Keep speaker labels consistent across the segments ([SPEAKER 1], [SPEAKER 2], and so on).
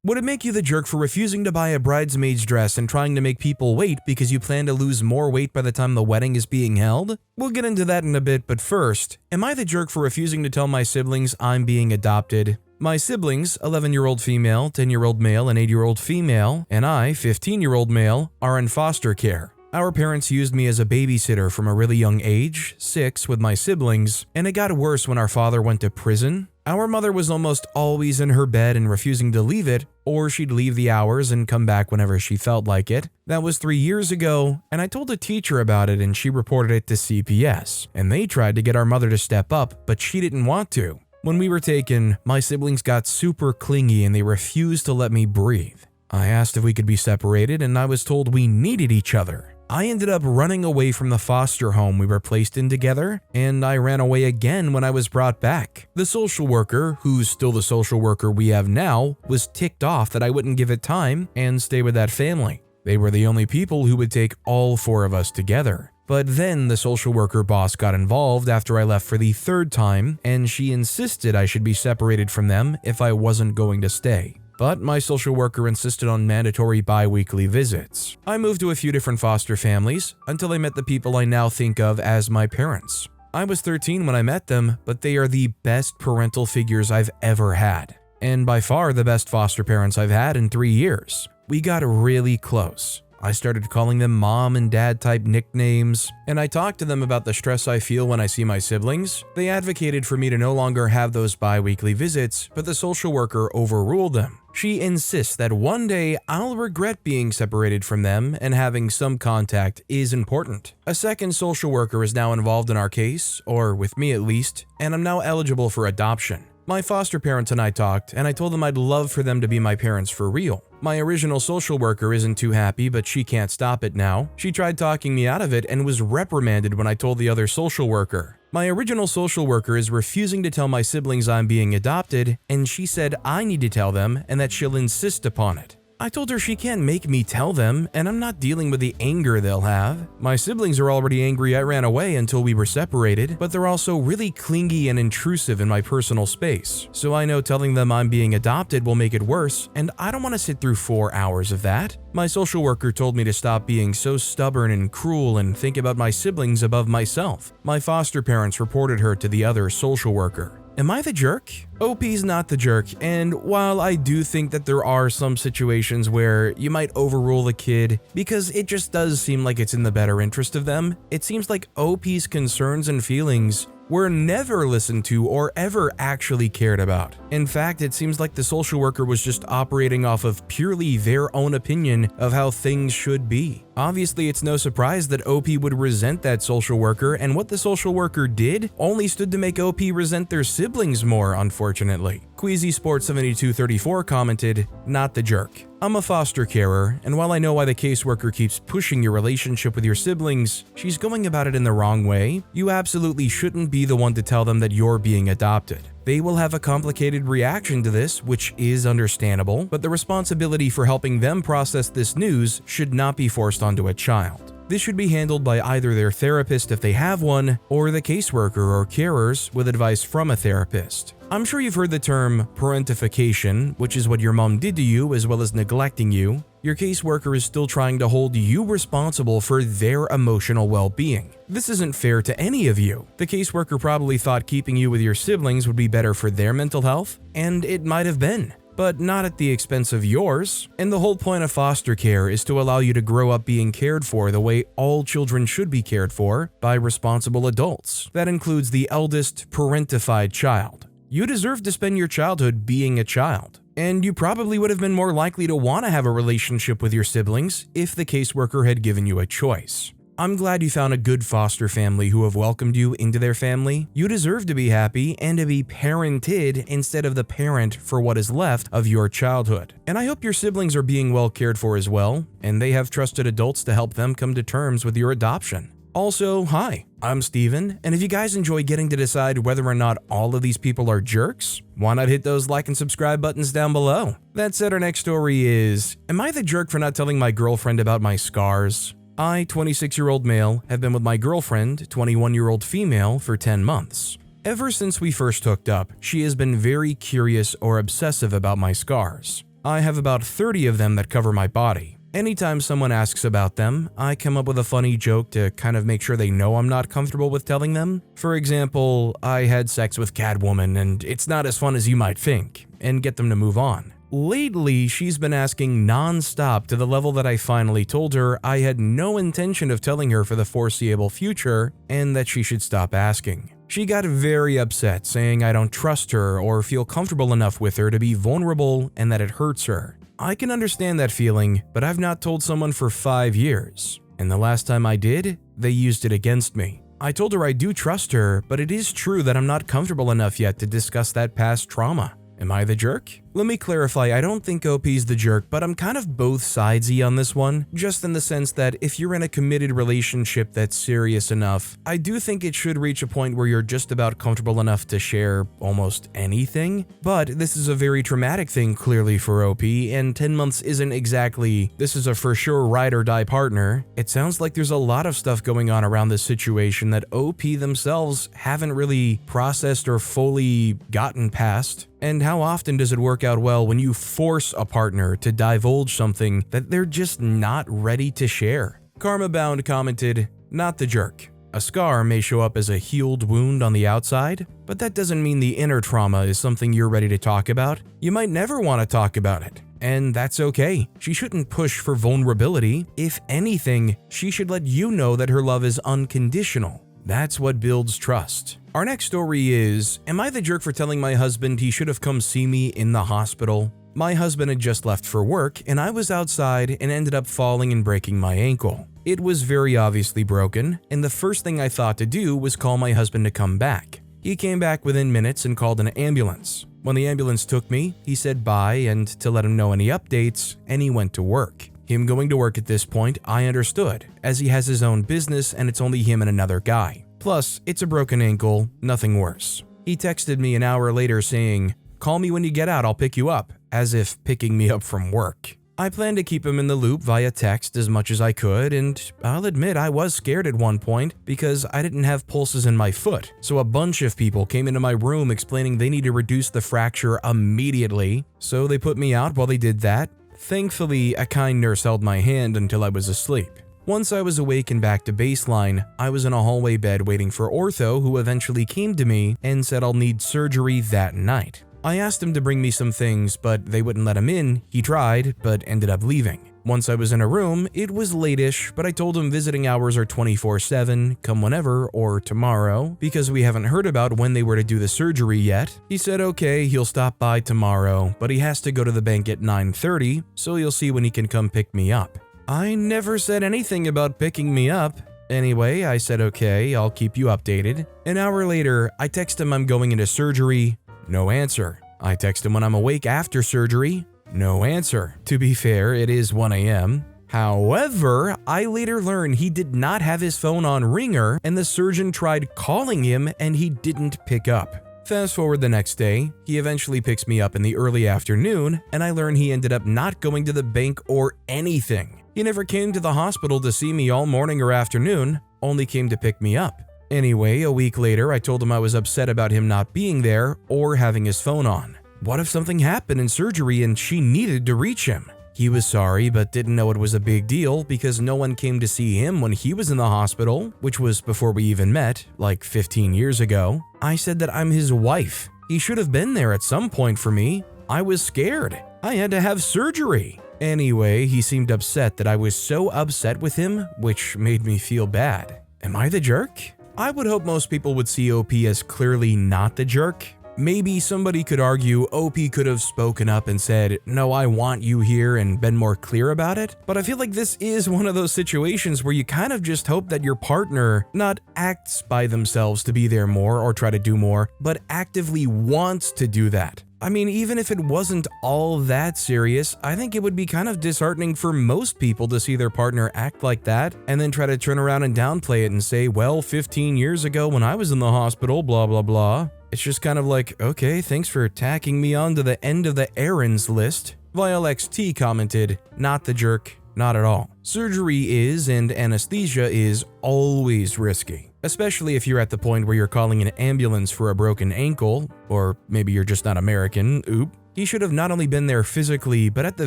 [SPEAKER 1] Would it make you the jerk for refusing to buy a bridesmaid's dress and trying to make people wait because you plan to lose more weight by the time the wedding is being held? We'll get into that in a bit, but first, am I the jerk for refusing to tell my siblings I'm being adopted? My siblings, 11-year-old female, 10-year-old male, and 8-year-old female, and I, 15-year-old male, are in foster care. Our parents used me as a babysitter from a really young age, 6, with my siblings, and it got worse when our father went to prison. Our mother was almost always in her bed and refusing to leave it, or she'd leave the hours and come back whenever she felt like it. That was 3 years ago, and I told a teacher about it and she reported it to CPS, and they tried to get our mother to step up, but she didn't want to. When we were taken, my siblings got super clingy and they refused to let me breathe. I asked if we could be separated and I was told we needed each other. I ended up running away from the foster home we were placed in together, and I ran away again when I was brought back. The social worker, who's still the social worker we have now, was ticked off that I wouldn't give it time and stay with that family. They were the only people who would take all 4 of us together. But then the social worker boss got involved after I left for the 3rd time, and she insisted I should be separated from them if I wasn't going to stay. But my social worker insisted on mandatory bi-weekly visits. I moved to a few different foster families until I met the people I now think of as my parents. I was 13 when I met them, but they are the best parental figures I've ever had, and by far the best foster parents I've had in 3 years. We got really close. I started calling them mom and dad type nicknames, and I talked to them about the stress I feel when I see my siblings. They advocated for me to no longer have those bi-weekly visits, but the social worker overruled them. She insists that one day I'll regret being separated from them and having some contact is important. A second social worker is now involved in our case, or with me at least, and I'm now eligible for adoption. My foster parents and I talked, and I told them I'd love for them to be my parents for real. My original social worker isn't too happy, but she can't stop it now. She tried talking me out of it and was reprimanded when I told the other social worker. My original social worker is refusing to tell my siblings I'm being adopted, and she said I need to tell them and that she'll insist upon it. I told her she can't make me tell them, and I'm not dealing with the anger they'll have. My siblings are already angry I ran away until we were separated, but they're also really clingy and intrusive in my personal space. So I know telling them I'm being adopted will make it worse, and I don't want to sit through 4 hours of that. My social worker told me to stop being so stubborn and cruel and think about my siblings above myself. My foster parents reported her to the other social worker. Am I the jerk? OP's not the jerk, and while I do think that there are some situations where you might overrule a kid because it just does seem like it's in the better interest of them, it seems like OP's concerns and feelings were never listened to or ever actually cared about. In fact, it seems like the social worker was just operating off of purely their own opinion of how things should be. Obviously, it's no surprise that OP would resent that social worker, and what the social worker did only stood to make OP resent their siblings more, unfortunately. Queasy Sports 7234 commented, "Not the jerk. I'm a foster carer, and while I know why the caseworker keeps pushing your relationship with your siblings, she's going about it in the wrong way. You absolutely shouldn't be the one to tell them that you're being adopted. They will have a complicated reaction to this, which is understandable, but the responsibility for helping them process this news should not be forced onto a child. This should be handled by either their therapist if they have one, or the caseworker or carers with advice from a therapist. I'm sure you've heard the term parentification, which is what your mom did to you as well as neglecting you. Your caseworker is still trying to hold you responsible for their emotional well-being. This isn't fair to any of you. The caseworker probably thought keeping you with your siblings would be better for their mental health, and it might have been, but not at the expense of yours. And the whole point of foster care is to allow you to grow up being cared for the way all children should be cared for by responsible adults. That includes the eldest parentified child. You deserve to spend your childhood being a child, and you probably would have been more likely to want to have a relationship with your siblings if the caseworker had given you a choice. I'm glad you found a good foster family who have welcomed you into their family. You deserve to be happy and to be parented instead of the parent for what is left of your childhood. And I hope your siblings are being well cared for as well, and they have trusted adults to help them come to terms with your adoption. Also, hi, I'm Steven, and if you guys enjoy getting to decide whether or not all of these people are jerks, why not hit those like and subscribe buttons down below? That said, our next story is, am I the jerk for not telling my girlfriend about my scars? I, 26-year-old male, have been with my girlfriend, 21-year-old female, for 10 months. Ever since we first hooked up, she has been very curious or obsessive about my scars. I have about 30 of them that cover my body. Anytime someone asks about them, I come up with a funny joke to kind of make sure they know I'm not comfortable with telling them. For example, I had sex with Catwoman and it's not as fun as you might think, and get them to move on. Lately, she's been asking non-stop to the level that I finally told her I had no intention of telling her for the foreseeable future and that she should stop asking. She got very upset, saying I don't trust her or feel comfortable enough with her to be vulnerable and that it hurts her. I can understand that feeling, but I've not told someone for 5 years. And the last time I did, they used it against me. I told her I do trust her, but it is true that I'm not comfortable enough yet to discuss that past trauma. Am I the jerk? Let me clarify, I don't think OP's the jerk, but I'm kind of both sidesy on this one, just in the sense that if you're in a committed relationship that's serious enough, I do think it should reach a point where you're just about comfortable enough to share almost anything. But this is a very traumatic thing clearly for OP, and 10 months isn't exactly, this is a for sure ride or die partner. It sounds like there's a lot of stuff going on around this situation that OP themselves haven't really processed or fully gotten past. And how often does it work out well when you force a partner to divulge something that they're just not ready to share? Karmabound commented, "Not the jerk. A scar may show up as a healed wound on the outside, but that doesn't mean the inner trauma is something you're ready to talk about. You might never want to talk about it. And that's okay. She shouldn't push for vulnerability. If anything, she should let you know that her love is unconditional. That's what builds trust." Our next story is, am I the jerk for telling my husband he should have come see me in the hospital? My husband had just left for work and I was outside and ended up falling and breaking my ankle. It was very obviously broken, and the first thing I thought to do was call my husband to come back. He came back within minutes and called an ambulance. When the ambulance took me, he said bye and to let him know any updates, and he went to work. Him going to work at this point, I understood, as he has his own business and it's only him and another guy. Plus, it's a broken ankle, nothing worse. He texted me an hour later saying, "Call me when you get out, I'll pick you up," as if picking me up from work. I planned to keep him in the loop via text as much as I could, and I'll admit I was scared at one point because I didn't have pulses in my foot, so a bunch of people came into my room explaining they need to reduce the fracture immediately, so they put me out while they did that. Thankfully, a kind nurse held my hand until I was asleep. Once I was awake and back to baseline, I was in a hallway bed waiting for ortho, who eventually came to me and said I'll need surgery that night. I asked him to bring me some things, but they wouldn't let him in. He tried, but ended up leaving. Once I was in a room, it was late-ish, but I told him visiting hours are 24/7, come whenever, or tomorrow, because we haven't heard about when they were to do the surgery yet. He said okay, he'll stop by tomorrow, but he has to go to the bank at 9:30, so he'll see when he can come pick me up. I never said anything about picking me up. Anyway, I said okay, I'll keep you updated. An hour later, I text him I'm going into surgery. No answer. I text him when I'm awake after surgery. No answer. To be fair, it is 1 a.m. However, I later learned he did not have his phone on ringer and the surgeon tried calling him and he didn't pick up. Fast forward the next day, he eventually picks me up in the early afternoon and I learn he ended up not going to the bank or anything. He never came to the hospital to see me all morning or afternoon, only came to pick me up. Anyway, a week later, I told him I was upset about him not being there or having his phone on. What if something happened in surgery and she needed to reach him? He was sorry, but didn't know it was a big deal because no one came to see him when he was in the hospital, which was before we even met, like 15 years ago. I said that I'm his wife. He should have been there at some point for me. I was scared. I had to have surgery. Anyway, he seemed upset that I was so upset with him, which made me feel bad. Am I the jerk? I would hope most people would see OP as clearly not the jerk. Maybe somebody could argue OP could have spoken up and said, "No, I want you here," and been more clear about it. But I feel like this is one of those situations where you kind of just hope that your partner not acts by themselves to be there more or try to do more, but actively wants to do that. I mean, even if it wasn't all that serious, I think it would be kind of disheartening for most people to see their partner act like that and then try to turn around and downplay it and say, well, 15 years ago when I was in the hospital, blah, blah, blah. It's just kind of like, okay, thanks for tacking me on to the end of the errands list. VileXT commented, not the jerk, not at all. Surgery is and anesthesia is always risky, especially if you're at the point where you're calling an ambulance for a broken ankle, or maybe you're just not American, oop. He should have not only been there physically, but at the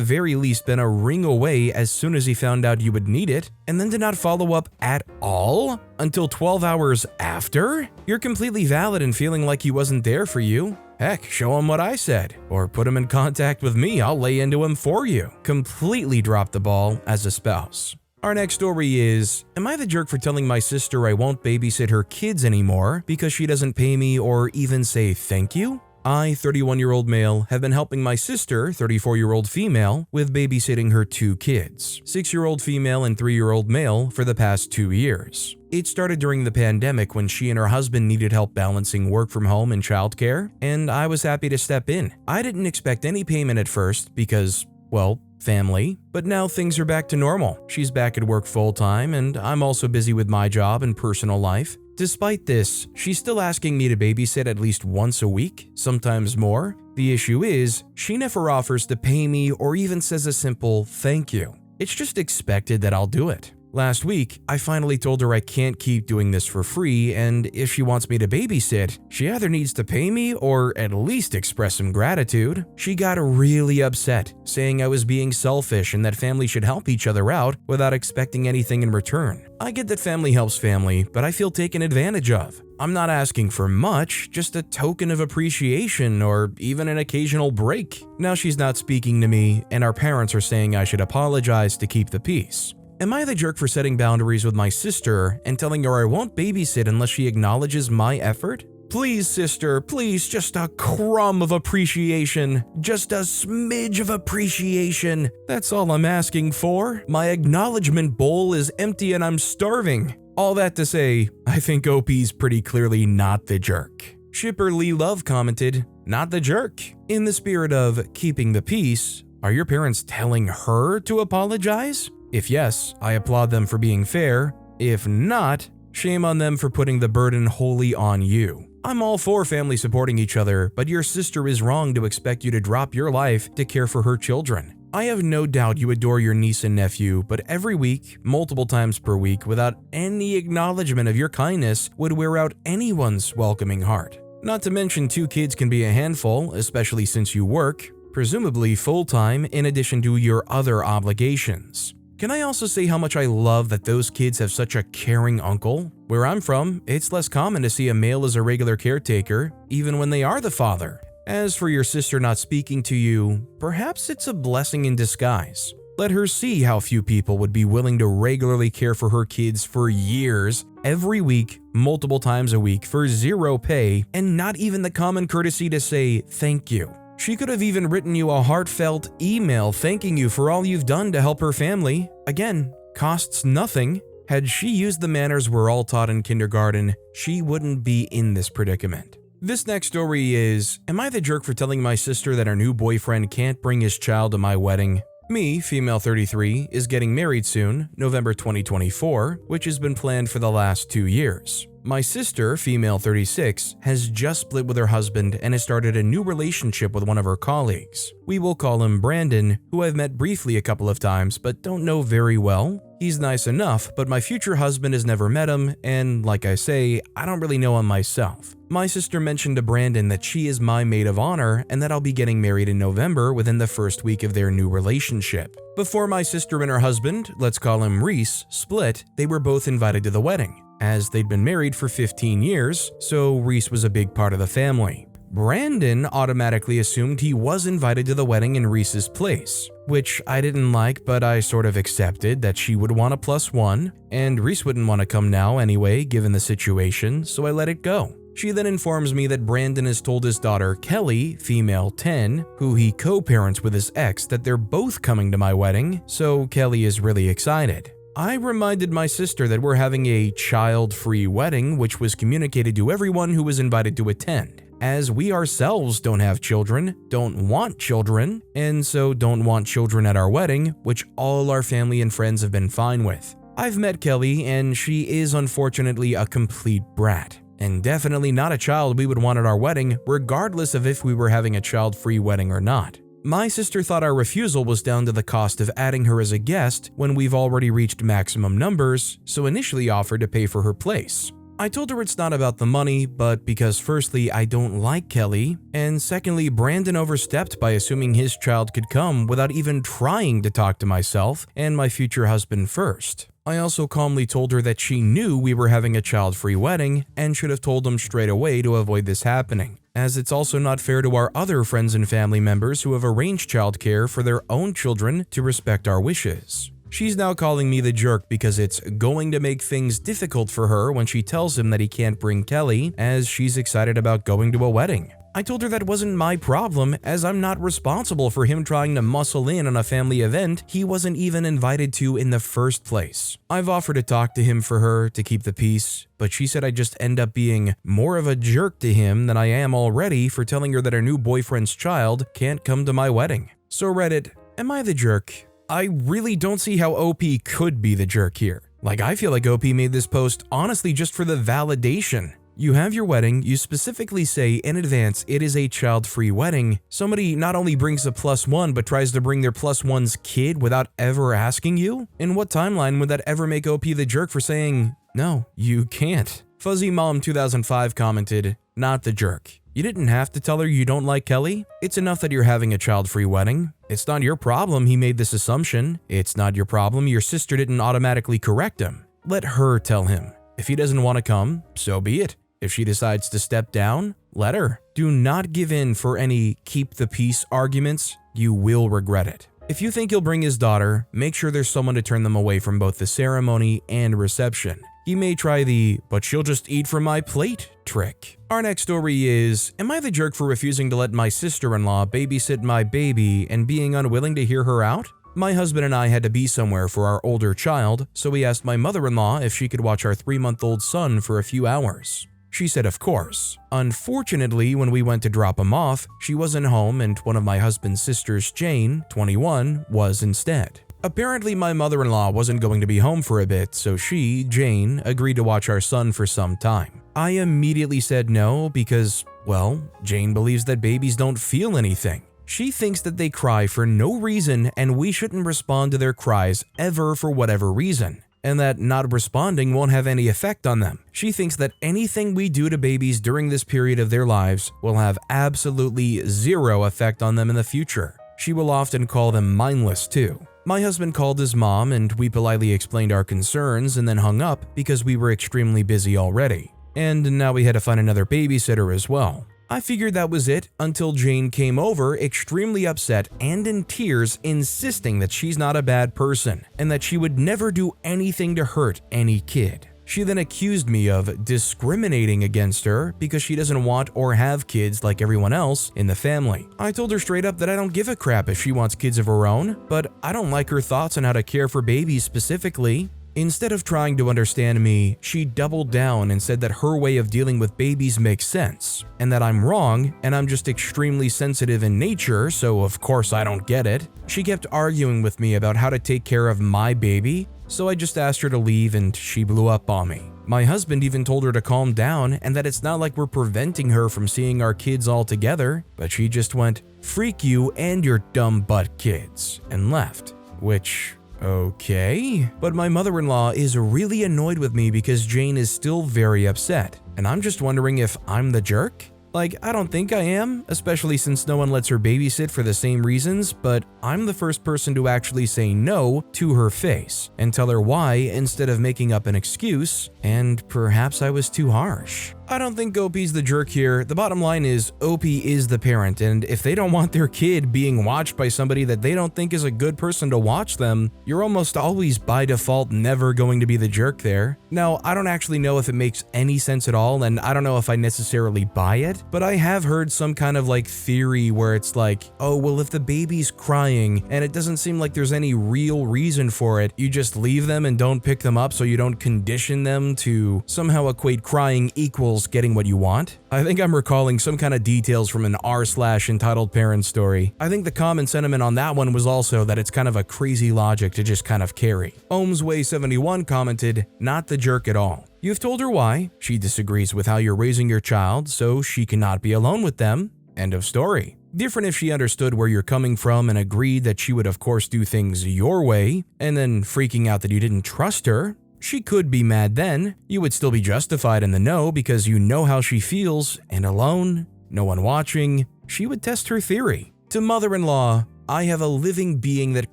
[SPEAKER 1] very least been a ring away as soon as he found out you would need it, and then to not follow up at all until 12 hours after? You're completely valid in feeling like he wasn't there for you. Heck, show him what I said, or put him in contact with me, I'll lay into him for you. Completely drop the ball as a spouse. Our next story is, am I the jerk for telling my sister I won't babysit her kids anymore because she doesn't pay me or even say thank you? I, 31-year-old male, have been helping my sister, 34-year-old female, with babysitting her 2 kids, 6-year-old female and 3-year-old male, for the past 2 years. It started during the pandemic when she and her husband needed help balancing work from home and childcare, and I was happy to step in. I didn't expect any payment at first because, well, family, but now things are back to normal. She's back at work full-time, and I'm also busy with my job and personal life. Despite this, she's still asking me to babysit at least once a week, sometimes more. The issue is, she never offers to pay me or even says a simple thank you. It's just expected that I'll do it. Last week, I finally told her I can't keep doing this for free, and if she wants me to babysit, she either needs to pay me or at least express some gratitude. She got really upset, saying I was being selfish and that family should help each other out without expecting anything in return. I get that family helps family, but I feel taken advantage of. I'm not asking for much, just a token of appreciation or even an occasional break. Now she's not speaking to me, and our parents are saying I should apologize to keep the peace. Am I the jerk for setting boundaries with my sister and telling her I won't babysit unless she acknowledges my effort? Please, sister, please, just a crumb of appreciation. Just a smidge of appreciation. That's all I'm asking for. My acknowledgement bowl is empty and I'm starving. All that to say, I think OP's pretty clearly not the jerk. Shipper Lee Love commented, not the jerk. In the spirit of keeping the peace, are your parents telling her to apologize? If yes, I applaud them for being fair. If not, shame on them for putting the burden wholly on you. I'm all for family supporting each other, but your sister is wrong to expect you to drop your life to care for her children. I have no doubt you adore your niece and nephew, but every week, multiple times per week, without any acknowledgement of your kindness would wear out anyone's welcoming heart. Not to mention 2 kids can be a handful, especially since you work, presumably full-time, in addition to your other obligations. Can I also say how much I love that those kids have such a caring uncle? Where I'm from, it's less common to see a male as a regular caretaker, even when they are the father. As for your sister not speaking to you, perhaps it's a blessing in disguise. Let her see how few people would be willing to regularly care for her kids for years, every week, multiple times a week, for 0 pay, and not even the common courtesy to say thank you. She could have even written you a heartfelt email thanking you for all you've done to help her family. Again, costs nothing. Had she used the manners we're all taught in kindergarten, she wouldn't be in this predicament. This next story is, am I the jerk for telling my sister that her new boyfriend can't bring his child to my wedding? Me, female 33, is getting married soon, November 2024, which has been planned for the last 2 years. My sister, female 36, has just split with her husband and has started a new relationship with one of her colleagues. We will call him Brandon, who I've met briefly a couple of times but don't know very well. He's nice enough, but my future husband has never met him, and like I say, I don't really know him myself. My sister mentioned to Brandon that she is my maid of honor and that I'll be getting married in November within the first week of their new relationship. Before my sister and her husband, let's call him Reese, split, they were both invited to the wedding, as they'd been married for 15 years, so Reese was a big part of the family. Brandon automatically assumed he was invited to the wedding in Reese's place, which I didn't like, but I sort of accepted that she would want a +1, and Reese wouldn't want to come now anyway given the situation, so I let it go. She then informs me that Brandon has told his daughter Kelly, female 10, who he co-parents with his ex, that they're both coming to my wedding, so Kelly is really excited. I reminded my sister that we're having a child-free wedding, which was communicated to everyone who was invited to attend, as we ourselves don't have children, don't want children, and so don't want children at our wedding, which all our family and friends have been fine with. I've met Kelly, and she is unfortunately a complete brat, and definitely not a child we would want at our wedding, regardless of if we were having a child-free wedding or not. My sister thought our refusal was down to the cost of adding her as a guest when we've already reached maximum numbers, so initially offered to pay for her place. I told her it's not about the money, but because firstly, I don't like Kelly, and secondly, Brandon overstepped by assuming his child could come without even trying to talk to myself and my future husband first. I also calmly told her that she knew we were having a child-free wedding and should have told him straight away to avoid this happening, as it's also not fair to our other friends and family members who have arranged childcare for their own children to respect our wishes. She's now calling me the jerk because it's going to make things difficult for her when she tells him that he can't bring Kelly, as she's excited about going to a wedding. I told her that wasn't my problem, as I'm not responsible for him trying to muscle in on a family event he wasn't even invited to in the first place. I've offered to talk to him for her to keep the peace, but she said I just end up being more of a jerk to him than I am already for telling her that her new boyfriend's child can't come to my wedding. So Reddit, am I the jerk? I really don't see how OP could be the jerk here. Like, I feel like OP made this post honestly just for the validation. You have your wedding, you specifically say in advance it is a child-free wedding. Somebody not only brings a +1 but tries to bring their +1's kid without ever asking you? In what timeline would that ever make OP the jerk for saying, no, you can't? Fuzzy Mom 2005 commented, not the jerk. You didn't have to tell her you don't like Kelly. It's enough that you're having a child-free wedding. It's not your problem he made this assumption. It's not your problem your sister didn't automatically correct him. Let her tell him. If he doesn't want to come, so be it. If she decides to step down, let her. Do not give in for any keep the peace arguments. You will regret it. If you think he'll bring his daughter, make sure there's someone to turn them away from both the ceremony and reception. He may try the, but she'll just eat from my plate trick. Our next story is, am I the jerk for refusing to let my sister-in-law babysit my baby and being unwilling to hear her out? My husband and I had to be somewhere for our older child, so we asked my mother-in-law if she could watch our 3-month-old son for a few hours. She said of course. Unfortunately, when we went to drop him off, she wasn't home and one of my husband's sisters, Jane, 21, was instead. Apparently, my mother-in-law wasn't going to be home for a bit, so she, Jane, agreed to watch our son for some time. I immediately said no because, well, Jane believes that babies don't feel anything. She thinks that they cry for no reason and we shouldn't respond to their cries ever for whatever reason, and that not responding won't have any effect on them. She thinks that anything we do to babies during this period of their lives will have absolutely zero effect on them in the future. She will often call them mindless too. My husband called his mom and we politely explained our concerns and then hung up because we were extremely busy already. And now we had to find another babysitter as well. I figured that was it until Jane came over extremely upset and in tears, insisting that she's not a bad person and that she would never do anything to hurt any kid. She then accused me of discriminating against her because she doesn't want or have kids like everyone else in the family. I told her straight up that I don't give a crap if she wants kids of her own, but I don't like her thoughts on how to care for babies specifically. Instead of trying to understand me, she doubled down and said that her way of dealing with babies makes sense, and that I'm wrong and I'm just extremely sensitive in nature, so of course I don't get it. She kept arguing with me about how to take care of my baby, so I just asked her to leave and she blew up on me. My husband even told her to calm down and that it's not like we're preventing her from seeing our kids all together, but she just went, "Freak you and your dumb butt kids," and left, which... okay, but my mother-in-law is really annoyed with me because Jane is still very upset, and I'm just wondering if I'm the jerk? Like, I don't think I am, especially since no one lets her babysit for the same reasons, but I'm the first person to actually say no to her face and tell her why instead of making up an excuse, and perhaps I was too harsh. I don't think OP's the jerk here. The bottom line is OP is the parent, and if they don't want their kid being watched by somebody that they don't think is a good person to watch them, you're almost always by default never going to be the jerk there. Now, I don't actually know if it makes any sense at all, and I don't know if I necessarily buy it, but I have heard some kind of like theory where it's like, oh, well, if the baby's crying and it doesn't seem like there's any real reason for it, you just leave them and don't pick them up so you don't condition them to somehow equate crying equals getting what you want. I think I'm recalling some kind of details from an r/slash entitled parent story. I think the common sentiment on that one was also that it's kind of a crazy logic to just kind of carry. Ohmsway71 commented, not the jerk at all. You've told her why. She disagrees with how you're raising your child, so she cannot be alone with them. End of story. Different if she understood where you're coming from and agreed that she would of course do things your way, and then freaking out that you didn't trust her. She could be mad then. You would still be justified in the no because you know how she feels, and alone, no one watching, she would test her theory. To mother-in-law, I have a living being that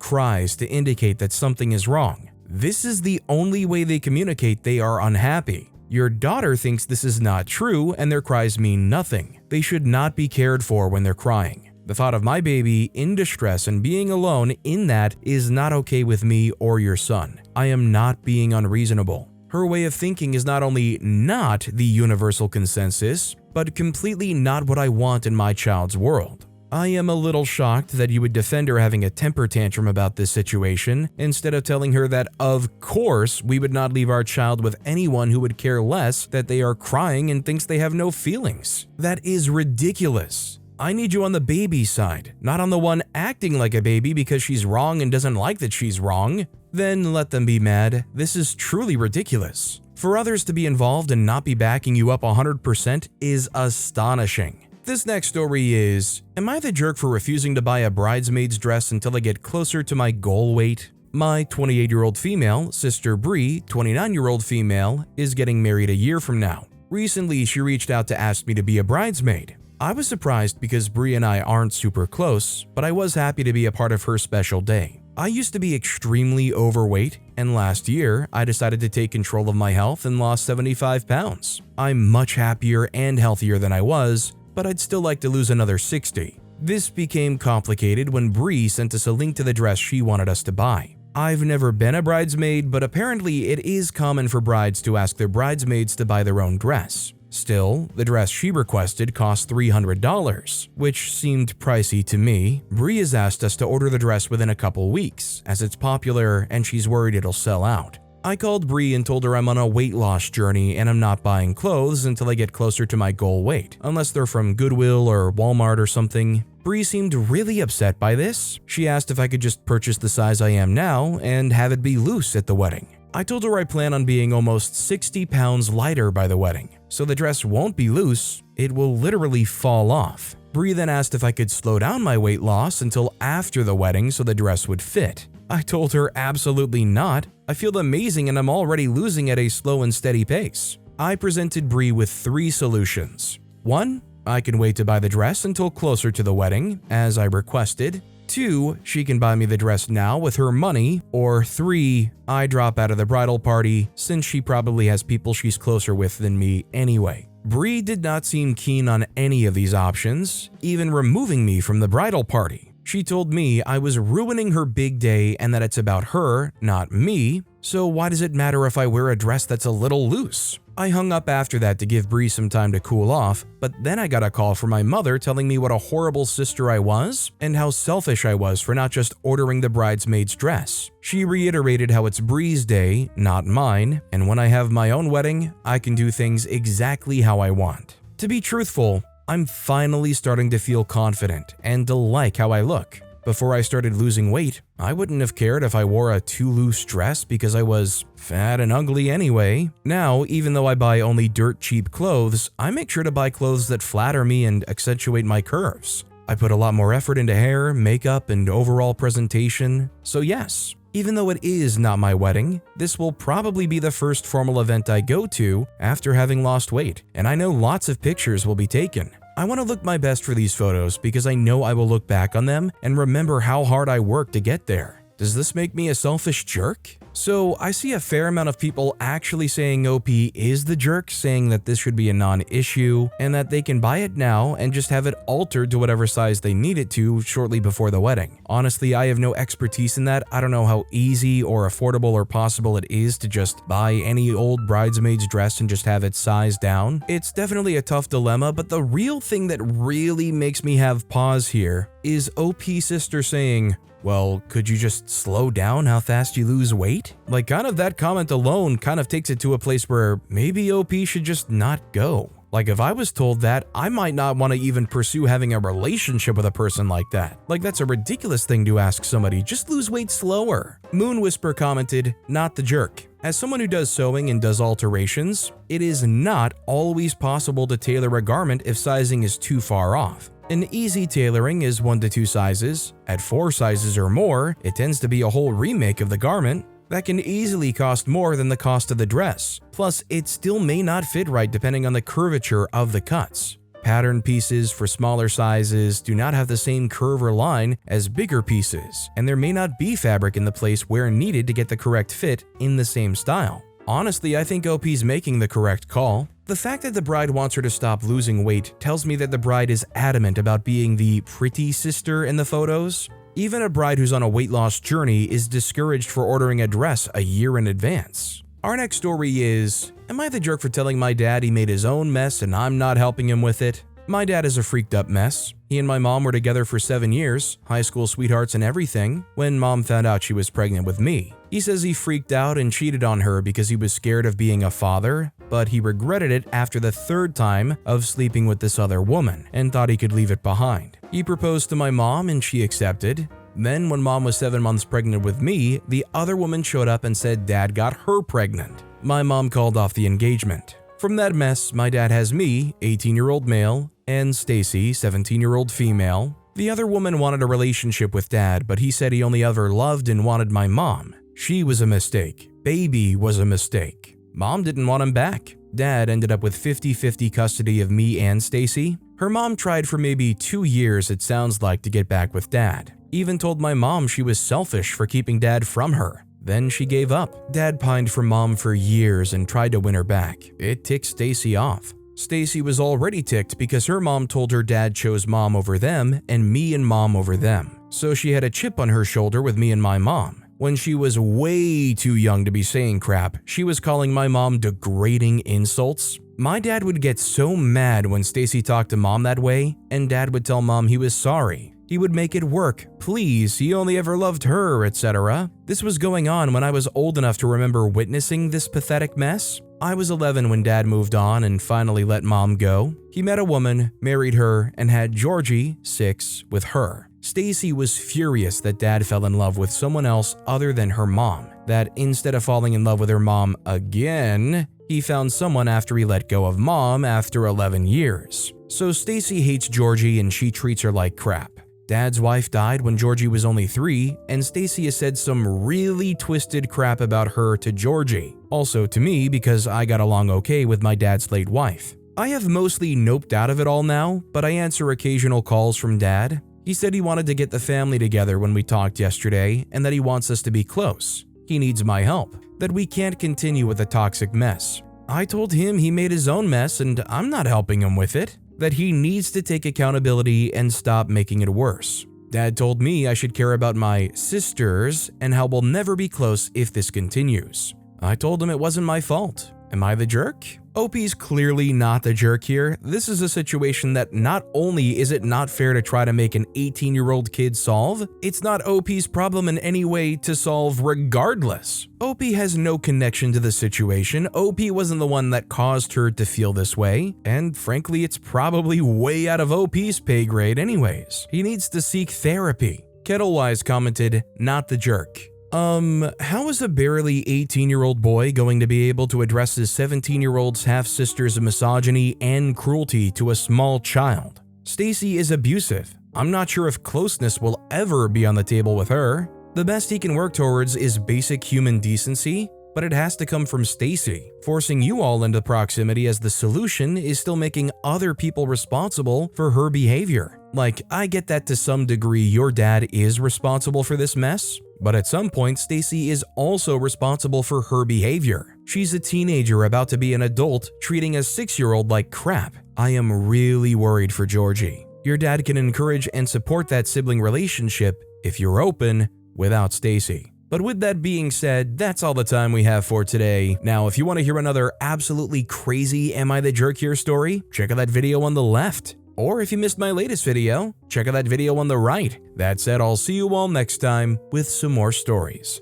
[SPEAKER 1] cries to indicate that something is wrong. This is the only way they communicate they are unhappy. Your daughter thinks this is not true and their cries mean nothing. They should not be cared for when they're crying. The thought of my baby in distress and being alone in that is not okay with me or your son. I am not being unreasonable. Her way of thinking is not only not the universal consensus, but completely not what I want in my child's world. I am a little shocked that you would defend her having a temper tantrum about this situation instead of telling her that of course we would not leave our child with anyone who would care less that they are crying and thinks they have no feelings. That is ridiculous. I need you on the baby side, not on the one acting like a baby because she's wrong and doesn't like that she's wrong. Then let them be mad. This is truly ridiculous. For others to be involved and not be backing you up 100% is astonishing. This next story is, am I the jerk for refusing to buy a bridesmaid's dress until I get closer to my goal weight? My 28-year-old female, sister Bree, 29-year-old female, is getting married a year from now. Recently, she reached out to ask me to be a bridesmaid. I was surprised because Bree and I aren't super close, but I was happy to be a part of her special day. I used to be extremely overweight, and last year, I decided to take control of my health and lost 75 pounds. I'm much happier and healthier than I was, but I'd still like to lose another 60. This became complicated when Bree sent us a link to the dress she wanted us to buy. I've never been a bridesmaid, but apparently it is common for brides to ask their bridesmaids to buy their own dress. Still, the dress she requested cost $300, which seemed pricey to me. Bree has asked us to order the dress within a couple weeks, as it's popular and she's worried it'll sell out. I called Bree and told her I'm on a weight loss journey and I'm not buying clothes until I get closer to my goal weight, unless they're from Goodwill or Walmart or something. Bree seemed really upset by this. She asked if I could just purchase the size I am now and have it be loose at the wedding. I told her I plan on being almost 60 pounds lighter by the wedding, so the dress won't be loose, it will literally fall off. Bree then asked if I could slow down my weight loss until after the wedding so the dress would fit. I told her absolutely not. I feel amazing and I'm already losing at a slow and steady pace. I presented Bree with 3 solutions. 1, I can wait to buy the dress until closer to the wedding, as I requested. 2, she can buy me the dress now with her money. Or 3, I drop out of the bridal party since she probably has people she's closer with than me anyway. Bree did not seem keen on any of these options, even removing me from the bridal party. She told me I was ruining her big day and that it's about her, not me, so why does it matter if I wear a dress that's a little loose? I hung up after that to give Bree some time to cool off, but then I got a call from my mother telling me what a horrible sister I was and how selfish I was for not just ordering the bridesmaid's dress. She reiterated how it's Bree's day, not mine, and when I have my own wedding, I can do things exactly how I want. To be truthful, I'm finally starting to feel confident and to like how I look. Before I started losing weight, I wouldn't have cared if I wore a too loose dress because I was fat and ugly anyway. Now, even though I buy only dirt cheap clothes, I make sure to buy clothes that flatter me and accentuate my curves. I put a lot more effort into hair, makeup, and overall presentation. So yes, even though it is not my wedding, this will probably be the first formal event I go to after having lost weight, and I know lots of pictures will be taken. I want to look my best for these photos because I know I will look back on them and remember how hard I worked to get there. Does this make me a selfish jerk? So I see a fair amount of people actually saying OP is the jerk, saying that this should be a non-issue and that they can buy it now and just have it altered to whatever size they need it to shortly before the wedding. Honestly, I have no expertise in that. I don't know how easy or affordable or possible it is to just buy any old bridesmaid's dress and just have it sized down. It's definitely a tough dilemma, but the real thing that really makes me have pause here is OP sister saying, well, could you just slow down how fast you lose weight? Like, kind of that comment alone kind of takes it to a place where maybe OP should just not go. Like, if I was told that, I might not want to even pursue having a relationship with a person like that. Like, that's a ridiculous thing to ask somebody, just lose weight slower. Moon Whisper commented, not the jerk. As someone who does sewing and does alterations, it is not always possible to tailor a garment if sizing is too far off. An easy tailoring is 1 to 2 sizes. At 4 sizes or more, it tends to be a whole remake of the garment. That can easily cost more than the cost of the dress. Plus, it still may not fit right depending on the curvature of the cuts. Pattern pieces for smaller sizes do not have the same curve or line as bigger pieces, and there may not be fabric in the place where needed to get the correct fit in the same style. Honestly, I think OP's making the correct call. The fact that the bride wants her to stop losing weight tells me that the bride is adamant about being the pretty sister in the photos. Even a bride who's on a weight loss journey is discouraged for ordering a dress a year in advance. Our next story is, am I the jerk for telling my dad he made his own mess and I'm not helping him with it? My dad is a freaked up mess. He and my mom were together for 7 years, high school sweethearts and everything, when mom found out she was pregnant with me. He says he freaked out and cheated on her because he was scared of being a father, but he regretted it after the 3rd time of sleeping with this other woman and thought he could leave it behind. He proposed to my mom and she accepted. Then, when mom was 7 months pregnant with me, the other woman showed up and said dad got her pregnant. My mom called off the engagement. From that mess, my dad has me, 18-year-old male, and Stacy, 17-year-old female. The other woman wanted a relationship with dad, but he said he only ever loved and wanted my mom. She was a mistake. Baby was a mistake. Mom didn't want him back. Dad ended up with 50-50 custody of me and Stacy. Her mom tried for maybe 2 years, it sounds like, to get back with dad. Even told my mom she was selfish for keeping dad from her. Then she gave up. Dad pined for mom for years and tried to win her back. It ticked Stacy off. Stacy was already ticked because her mom told her dad chose mom over them and me and mom over them. So she had a chip on her shoulder with me and my mom. When she was way too young to be saying crap, she was calling my mom degrading insults. My dad would get so mad when Stacy talked to mom that way, and dad would tell mom he was sorry. He would make it work, please, he only ever loved her, etc. This was going on when I was old enough to remember witnessing this pathetic mess. I was 11 when dad moved on and finally let mom go. He met a woman, married her, and had Georgie, 6, with her. Stacy was furious that dad fell in love with someone else other than her mom, that instead of falling in love with her mom again, he found someone after he let go of mom after 11 years. So Stacy hates Georgie and she treats her like crap. Dad's wife died when Georgie was only 3, and Stacy has said some really twisted crap about her to Georgie. Also to me because I got along okay with my dad's late wife. I have mostly noped out of it all now, but I answer occasional calls from dad. He said he wanted to get the family together when we talked yesterday and that he wants us to be close. He needs my help, that we can't continue with a toxic mess. I told him he made his own mess and I'm not helping him with it. That he needs to take accountability and stop making it worse. Dad told me I should care about my sisters and how we'll never be close if this continues. I told him it wasn't my fault. Am I the jerk? OP's clearly not the jerk here. This is a situation that not only is it not fair to try to make an 18-year-old kid solve, it's not OP's problem in any way to solve regardless. OP has no connection to the situation. OP wasn't the one that caused her to feel this way, and frankly, it's probably way out of OP's pay grade anyways. He needs to seek therapy. Kettlewise commented, not the jerk. How is a barely 18-year-old boy going to be able to address his 17-year-old's half-sister's misogyny and cruelty to a small child? Stacy is abusive. I'm not sure if closeness will ever be on the table with her. The best he can work towards is basic human decency, but it has to come from Stacy. Forcing you all into proximity as the solution is still making other people responsible for her behavior. Like, I get that to some degree your dad is responsible for this mess, but at some point Stacy is also responsible for her behavior. She's a teenager about to be an adult treating a 6-year-old like crap. I am really worried for Georgie. Your dad can encourage and support that sibling relationship if you're open without Stacy. But with that being said, that's all the time we have for today. Now, if you want to hear another absolutely crazy Am I the Jerk Here story, check out that video on the left. Or if you missed my latest video, check out that video on the right. That said, I'll see you all next time with some more stories.